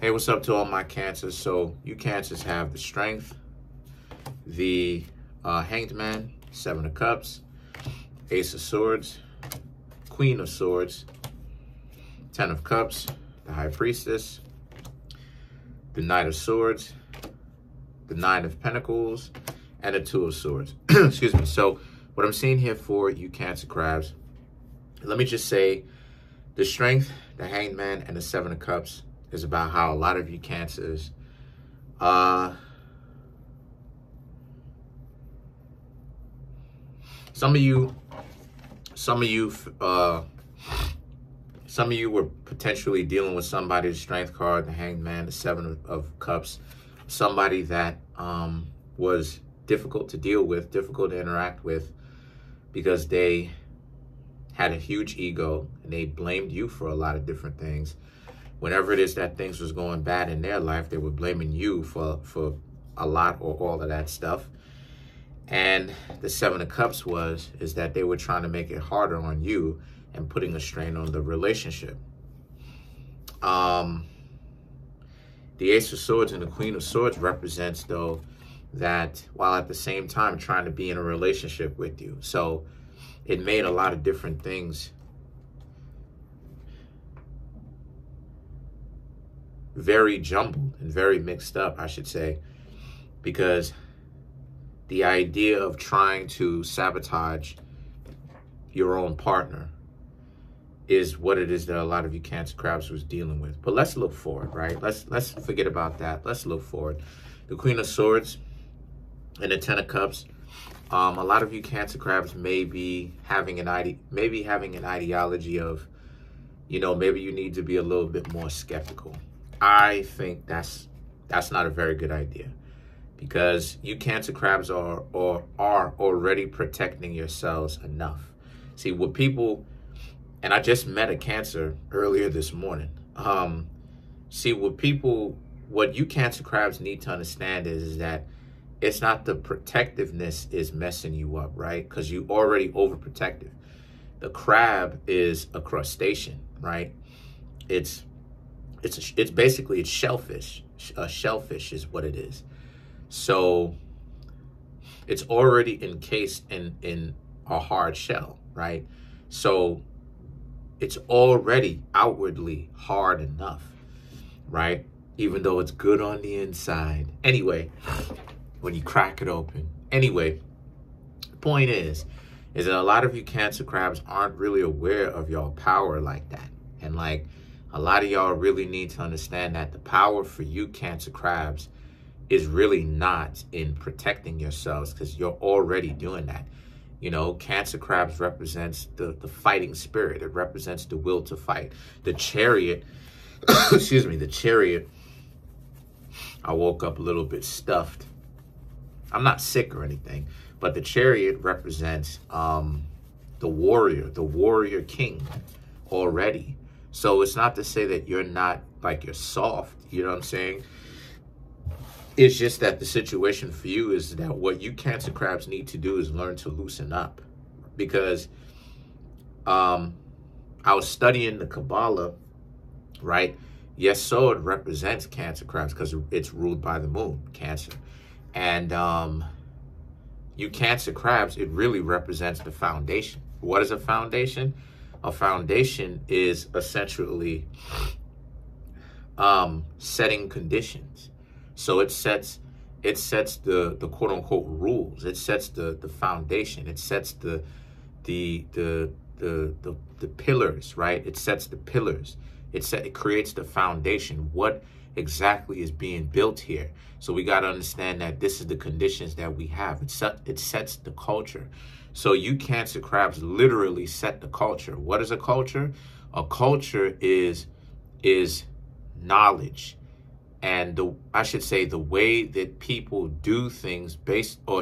Hey, what's up to all my Cancers? So you Cancers have the Strength, the Hanged Man, Seven of Cups, Ace of Swords, Queen of Swords, Ten of Cups, the High Priestess, the Knight of Swords, the Nine of Pentacles, and the Two of Swords. Excuse me. So what I'm seeing here for you Cancer crabs, let me just say the Strength, the Hanged Man, and the Seven of Cups is about how a lot of you Cancers some of you were potentially dealing with somebody, the Strength card, the Hanged Man, the Seven of Cups, somebody that was difficult to deal with, difficult to interact with, because they had a huge ego and they blamed you for a lot of different things. Whenever it is that things was going bad in their life, they were blaming you for a lot or all of that stuff. And the Seven of Cups is that they were trying to make it harder on you and putting a strain on the relationship. The Ace of Swords and the Queen of Swords represents, though, that while at the same time trying to be in a relationship with you. So it made a lot of different things very jumbled and very mixed up, I should say, because the idea of trying to sabotage your own partner is what it is that a lot of you Cancer crabs was dealing with. But let's look forward, right? Let's forget about that. Let's look forward. The Queen of Swords and the Ten of Cups. A lot of you Cancer crabs may be having an ideology of, maybe you need to be a little bit more skeptical. I think that's not a very good idea, because you Cancer crabs are already protecting yourselves enough. See, what people, and I just met a Cancer earlier this morning. What you Cancer crabs need to understand is that it's not the protectiveness is messing you up, right? Because you already overprotective. The crab is a crustacean, right? It's basically shellfish. A shellfish is what it is. So it's already encased in a hard shell, right? So it's already outwardly hard enough, right? Even though it's good on the inside. Anyway, when you crack it open. Anyway, the point is that a lot of you Cancer crabs aren't really aware of your power like that. And like, a lot of y'all really need to understand that the power for you Cancer crabs is really not in protecting yourselves, because you're already doing that. Cancer crabs represents the fighting spirit. It represents the will to fight. The Chariot, excuse me, the Chariot, I woke up a little bit stuffed. I'm not sick or anything, but the Chariot represents the warrior king already. So it's not to say that you're not, like, you're soft, you know what I'm saying? It's just that the situation for you is that what you Cancer crabs need to do is learn to loosen up. Because I was studying the Kabbalah, right? Yes, so it represents Cancer crabs because it's ruled by the moon, Cancer. And you Cancer crabs, it really represents the foundation. What is a foundation? A foundation is essentially setting conditions. So it sets the quote unquote rules. It sets the foundation. It sets the pillars, right? It sets the pillars. It creates the foundation. What exactly is being built here? So we got to understand that this is the conditions that we have. It sets the culture. So you Cancer crabs literally set the culture. What is a culture? A culture is knowledge. And I should say the way that people do things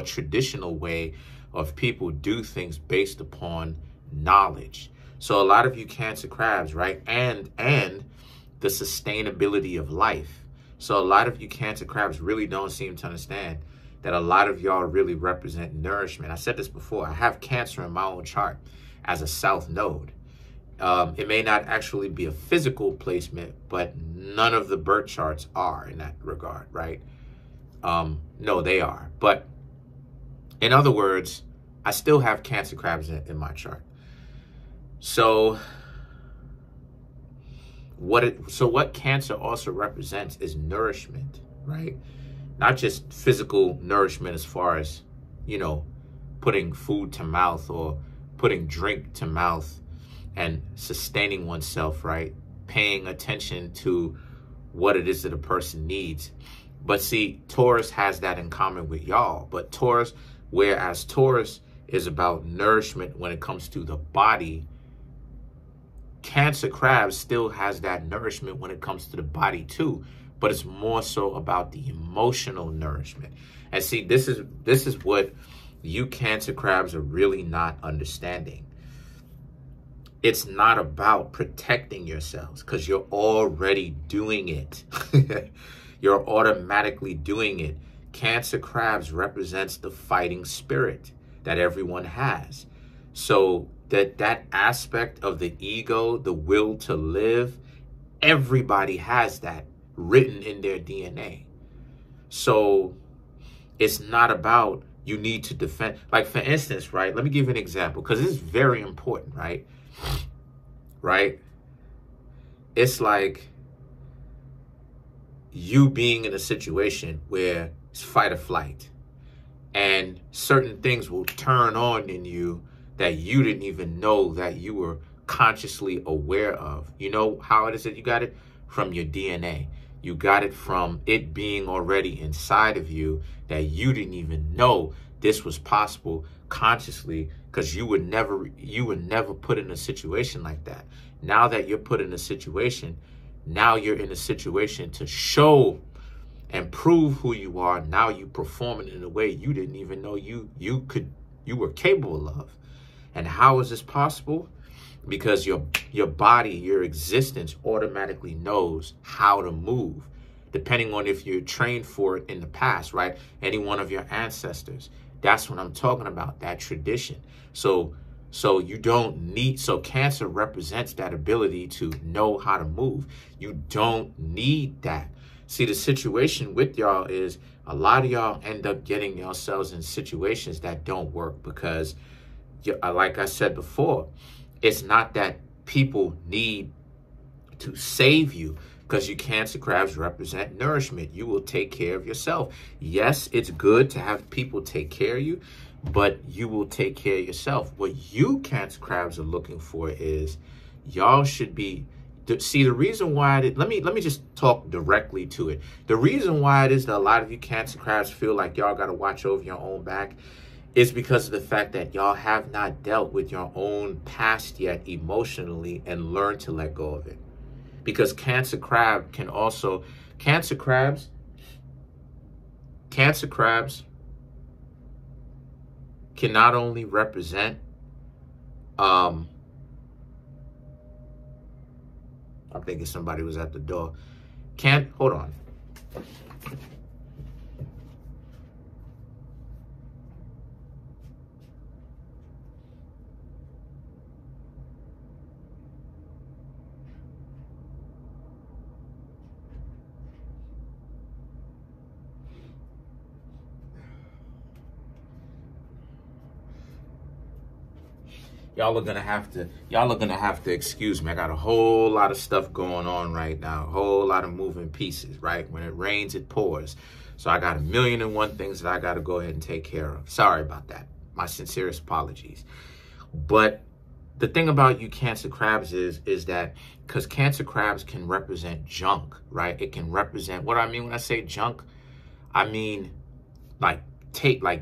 traditional way of people do things based upon knowledge. So a lot of you Cancer crabs, right? And the sustainability of life. So a lot of you Cancer crabs really don't seem to understand that a lot of y'all really represent nourishment. I said this before. I have Cancer in my own chart as a south node. It may not actually be a physical placement, but none of the birth charts are in that regard, right? No, they are. But in other words, I still have Cancer crabs in my chart. So what Cancer also represents is nourishment, right? Not just physical nourishment as far as, putting food to mouth or putting drink to mouth and sustaining oneself, right? Paying attention to what it is that a person needs. But see, Taurus has that in common with y'all. But whereas Taurus is about nourishment when it comes to the body, Cancer crabs still has that nourishment when it comes to the body too, but it's more so about the emotional nourishment. And see, this is what you Cancer crabs are really not understanding. It's not about protecting yourselves because you're already doing it. You're automatically doing it. Cancer crabs represents the fighting spirit that everyone has. So that aspect of the ego, the will to live, everybody has that written in their DNA. So it's not about you need to defend. Like, for instance, right? Let me give you an example because it's very important, right? Right? It's like you being in a situation where it's fight or flight, and certain things will turn on in you that you didn't even know that you were consciously aware of. You know how it is that you got it? From your DNA. You got it from it being already inside of you that you didn't even know this was possible consciously, because you were never put in a situation like that. Now that you're put in a situation, now you're in a situation to show and prove who you are. Now you perform it in a way you didn't even know you were capable of. And how is this possible? Because your body, your existence automatically knows how to move, depending on if you're trained for it in the past, right? Any one of your ancestors. That's what I'm talking about, that tradition. So you don't need, so Cancer represents that ability to know how to move. You don't need that. See, the situation with y'all is a lot of y'all end up getting yourselves in situations that don't work because, like I said before, it's not that people need to save you, because you Cancer crabs represent nourishment. You will take care of yourself. Yes, it's good to have people take care of you, but you will take care of yourself. What you Cancer crabs are looking for is y'all should be, see, the reason why let me just talk directly to it. The reason why it is that a lot of you Cancer crabs feel like y'all got to watch over your own back is because of the fact that y'all have not dealt with your own past yet emotionally and learned to let go of it. Because Cancer crabs can not only represent, I'm thinking somebody was at the door. Hold on. Y'all are gonna have to excuse me. I got a whole lot of stuff going on right now, a whole lot of moving pieces, right? When it rains, it pours. So I got 1,000,001 things that I gotta go ahead and take care of. Sorry about that. My sincerest apologies. But the thing about you Cancer crabs is that, because Cancer crabs can represent junk, right? It can represent, what I mean when I say junk, I mean like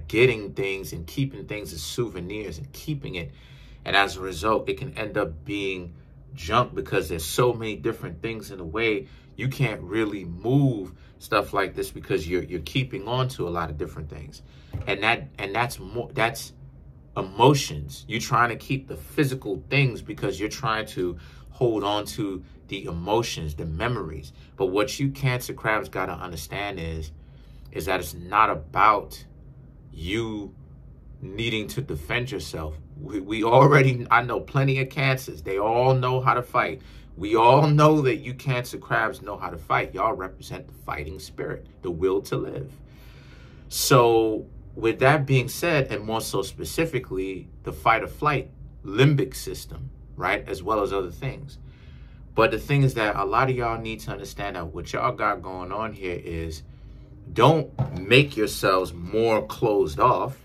getting things and keeping things as souvenirs and keeping it. And as a result, it can end up being junk because there's so many different things in the way. You can't really move stuff like this because you're keeping on to a lot of different things. And that's emotions. You're trying to keep the physical things because you're trying to hold on to the emotions, the memories. But what you Cancer crabs got to understand is that it's not about you needing to defend yourself. We already, I know plenty of Cancers. They all know how to fight. We all know that you Cancer crabs know how to fight. Y'all represent the fighting spirit, the will to live. So with that being said, and more so specifically, the fight or flight limbic system, right? As well as other things. But the thing is that a lot of y'all need to understand that what y'all got going on here is, don't make yourselves more closed off.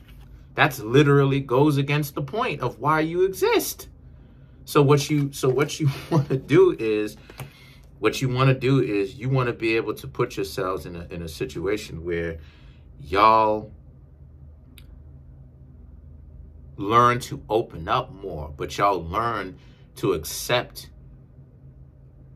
That's literally goes against the point of why you exist. So what you want to do is, you want to be able to put yourselves in a situation where y'all learn to open up more, but y'all learn to accept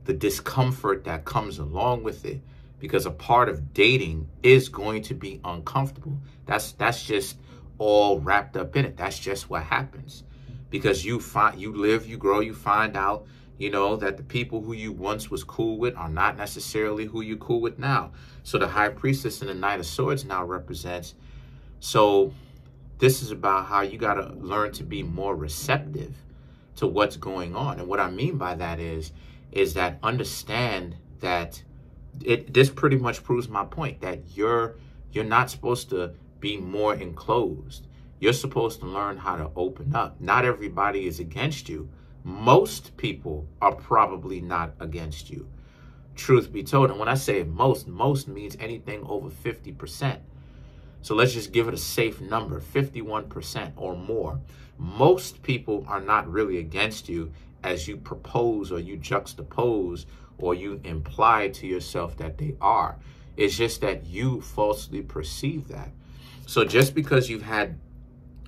the discomfort that comes along with it, because a part of dating is going to be uncomfortable. That's just all wrapped up in it. That's just what happens, because you live, you grow, you find out, you know, that the people who you once was cool with are not necessarily who you cool with now. So the High Priestess and the Knight of Swords now represents. So this is about how you got to learn to be more receptive to what's going on. And what I mean by that is that understand that this pretty much proves my point, that you're not supposed to be more enclosed. You're supposed to learn how to open up. Not everybody is against you. Most people are probably not against you, truth be told. And when I say most means anything over 50%. So let's just give it a safe number, 51% or more. Most people are not really against you as you propose or you juxtapose or you imply to yourself that they are. It's just that you falsely perceive that. So just because you've had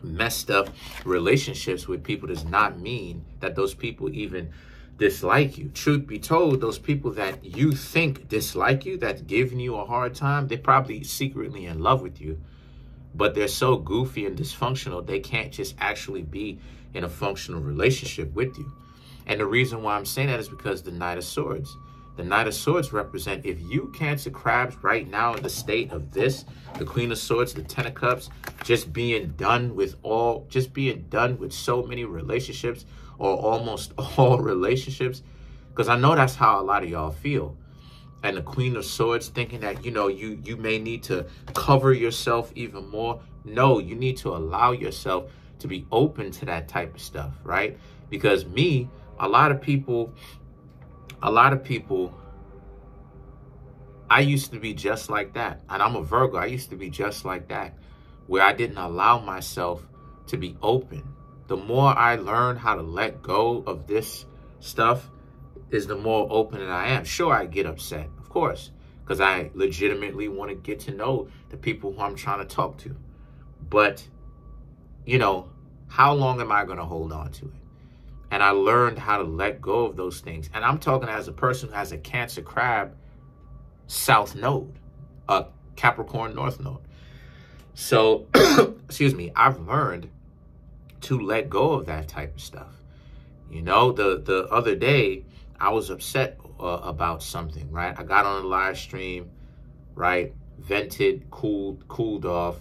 messed up relationships with people does not mean that those people even dislike you. Truth be told, those people that you think dislike you, that's giving you a hard time, they're probably secretly in love with you, but they're so goofy and dysfunctional, they can't just actually be in a functional relationship with you. And the reason why I'm saying that is because the Knight of Swords. The Knight of Swords represent, if you Cancer crabs right now in the state of this, the Queen of Swords, the Ten of Cups, just being done with so many relationships, or almost all relationships, because I know that's how a lot of y'all feel. And the Queen of Swords thinking that, you know, you may need to cover yourself even more. No, you need to allow yourself to be open to that type of stuff, right? Because a lot of people, I used to be just like that. And I'm a Virgo. I used to be just like that, where I didn't allow myself to be open. The more I learn how to let go of this stuff is the more open that I am. Sure, I get upset, of course, because I legitimately want to get to know the people who I'm trying to talk to. But, you know, how long am I going to hold on to it? And I learned how to let go of those things. And I'm talking as a person who has a Cancer crab South node, a Capricorn North node. So, excuse me, I've learned to let go of that type of stuff. You know, the other day, I was upset about something, right? I got on a live stream, right? Vented, cooled off.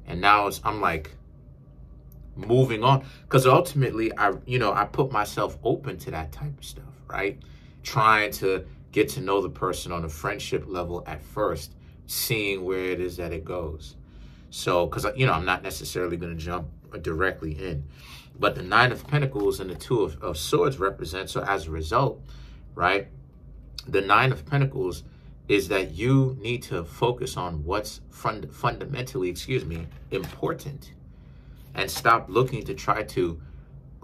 And now I'm like moving on. Because ultimately, I put myself open to that type of stuff, right? Trying to get to know the person on a friendship level at first, seeing where it is that it goes. So, because, you know, I'm not necessarily going to jump directly in. But the Nine of Pentacles and the Two of Swords represent, so as a result, right, the Nine of Pentacles is that you need to focus on what's fundamentally, important, and stop looking to try to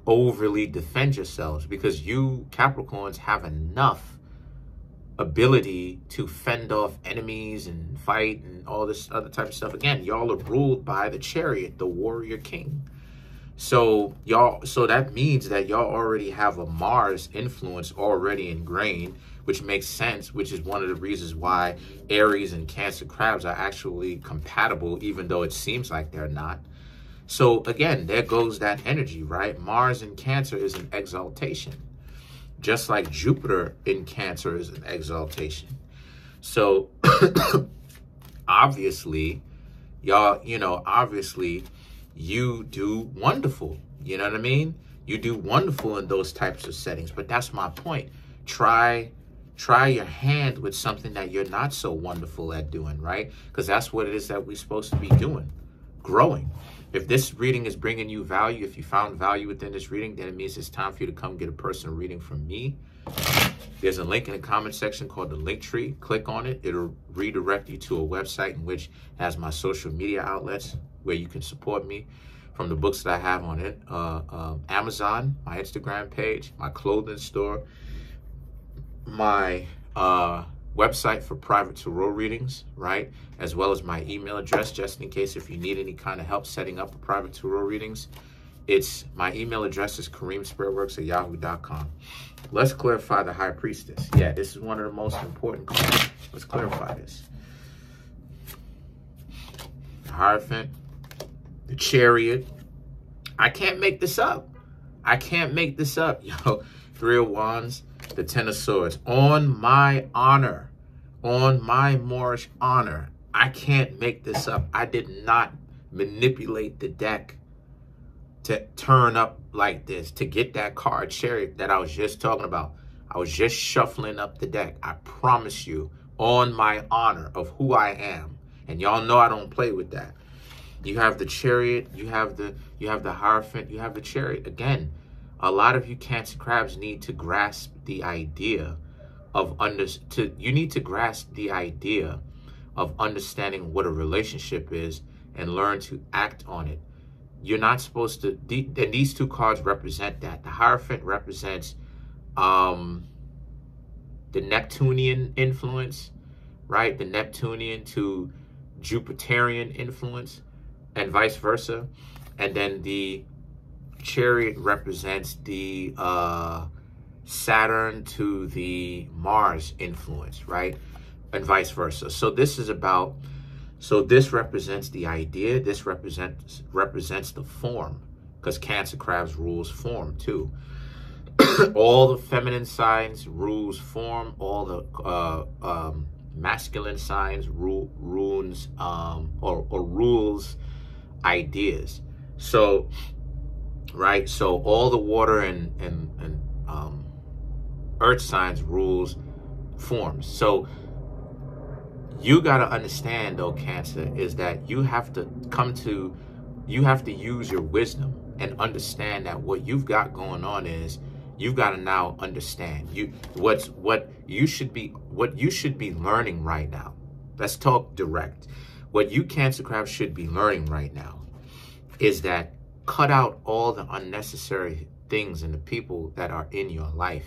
overly defend yourselves, because you Capricorns have enough ability to fend off enemies and fight and all this other type of stuff. Again, y'all are ruled by the Chariot, the warrior king. So that means that y'all already have a Mars influence already ingrained, which makes sense, which is one of the reasons why Aries and Cancer crabs are actually compatible, even though it seems like they're not. So again, there goes that energy, right? Mars in Cancer is an exaltation, just like Jupiter in Cancer is an exaltation. So obviously, y'all, obviously you do wonderful. You know what I mean? You do wonderful in those types of settings. But that's my point. Try your hand with something that you're not so wonderful at doing, right? Because that's what it is that we're supposed to be doing, growing. If this reading is bringing you value, if you found value within this reading, then it means it's time for you to come get a personal reading from me. There's a link in the comment section called the link tree. Click on it. It'll redirect you to a website in which has my social media outlets where you can support me from the books that I have on it. Amazon, my Instagram page, my clothing store, my website for private tarot readings, right? As well as my email address, just in case if you need any kind of help setting up a private tarot readings. My email address is Kareemspiritworks@yahoo.com. Let's clarify the High Priestess. Yeah, this is one of the most important cards. Let's clarify this. The Hierophant, the Chariot. I can't make this up. I can't make this up, yo. Three of Wands, the Ten of Swords. On my honor, on my Moorish honor, I can't make this up. I did not manipulate the deck to turn up like this, to get that card Chariot that I was just talking about. I was just shuffling up the deck. I promise you, on my honor of who I am. And y'all know I don't play with that. You have the Chariot, you have the Hierophant, you have the Chariot. Again, a lot of you Cancer crabs need to grasp the idea of understanding what a relationship is and learn to act on it. You're not supposed to, and these two cards represent that. The Hierophant represents the Neptunian influence, right? The Neptunian to Jupiterian influence and vice versa. And then the Chariot represents the Saturn to the Mars influence, right? And vice versa. So this is about, so this represents the idea. This represents the form, because Cancer crabs rules form too. All the feminine signs rules form. All the masculine signs rules ideas. So, right. So all the water and earth signs rules forms. So you got to understand, though, Cancer, is that you have to use your wisdom and understand that what you've got going on is you've got to now understand what you should be learning right now. Let's talk direct. What you Cancer crabs should be learning right now is that cut out all the unnecessary things and the people that are in your life.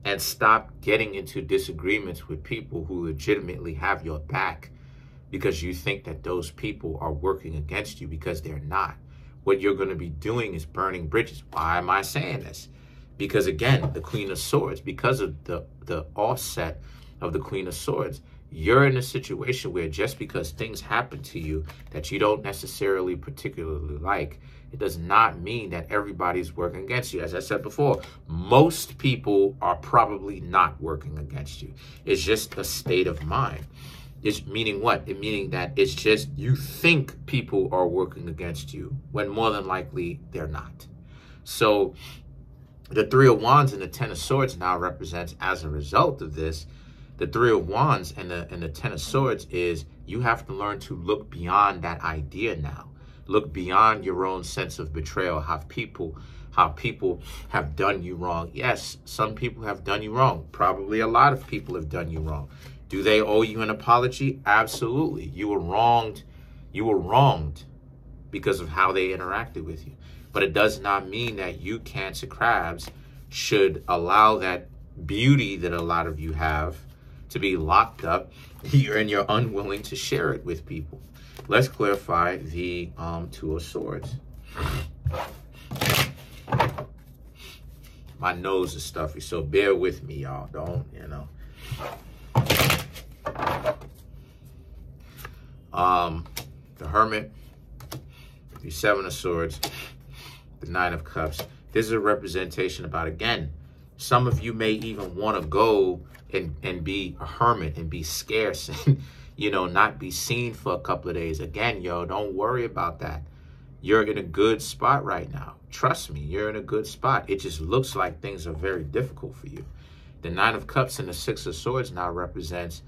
And stop getting into disagreements with people who legitimately have your back because you think that those people are working against you, because they're not. What you're going to be doing is burning bridges. Why am I saying this? Because again, the Queen of Swords, because of the offset of the Queen of Swords, you're in a situation where just because things happen to you that you don't necessarily particularly like, it does not mean that everybody's working against you. As I said before, most people are probably not working against you. It's just a state of mind. It's meaning what? It meaning that it's just you think people are working against you when more than likely they're not. So the Three of Wands and the Ten of Swords now represents, as a result of this, the Three of Wands and the Ten of Swords is you have to learn to look beyond that idea now. Look beyond your own sense of betrayal, how people have done you wrong. Yes, some people have done you wrong. Probably a lot of people have done you wrong. Do they owe you an apology? Absolutely. You were wronged. You were wronged because of how they interacted with you. But it does not mean that you Cancer crabs should allow that beauty that a lot of you have to be locked up and you're unwilling to share it with people. Let's clarify the Two of Swords. My nose is stuffy, so bear with me, y'all. Don't, the Hermit, the Seven of Swords, the Nine of Cups. This is a representation about, again, some of you may even want to go and be a hermit and be scarce and, not be seen for a couple of days. Again, yo, don't worry about that. You're in a good spot right now. Trust me, you're in a good spot. It just looks like things are very difficult for you. The Nine of Cups and the Six of Swords now represents,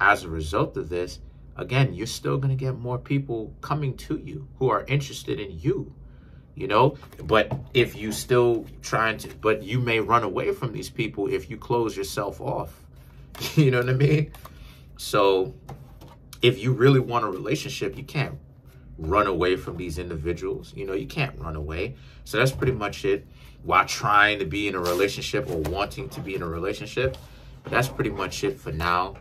as a result of this, again, you're still going to get more people coming to you who are interested in you, you know? But if you still but you may run away from these people if you close yourself off. You know what I mean? So if you really want a relationship, you can't run away from these individuals. You know, you can't run away. So that's pretty much it. While trying to be in a relationship or wanting to be in a relationship, that's pretty much it for now.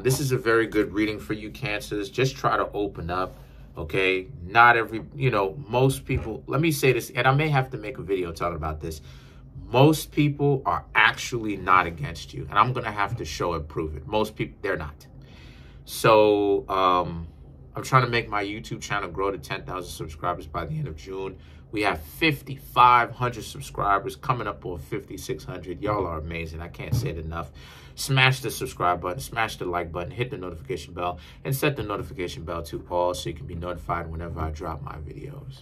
This is a very good reading for you, Cancers. Just try to open up, okay? Not every, you know, most people, let me say this, and I may have to make a video talking about this. Most people are actually not against you, and I'm going to have to show and prove it. Most people, they're not. So, I'm trying to make my YouTube channel grow to 10,000 subscribers by the end of June. We have 5,500 subscribers, coming up on 5,600. Y'all are amazing. I can't say it enough. Smash the subscribe button, smash the like button, hit the notification bell, and set the notification bell to all so you can be notified whenever I drop my videos.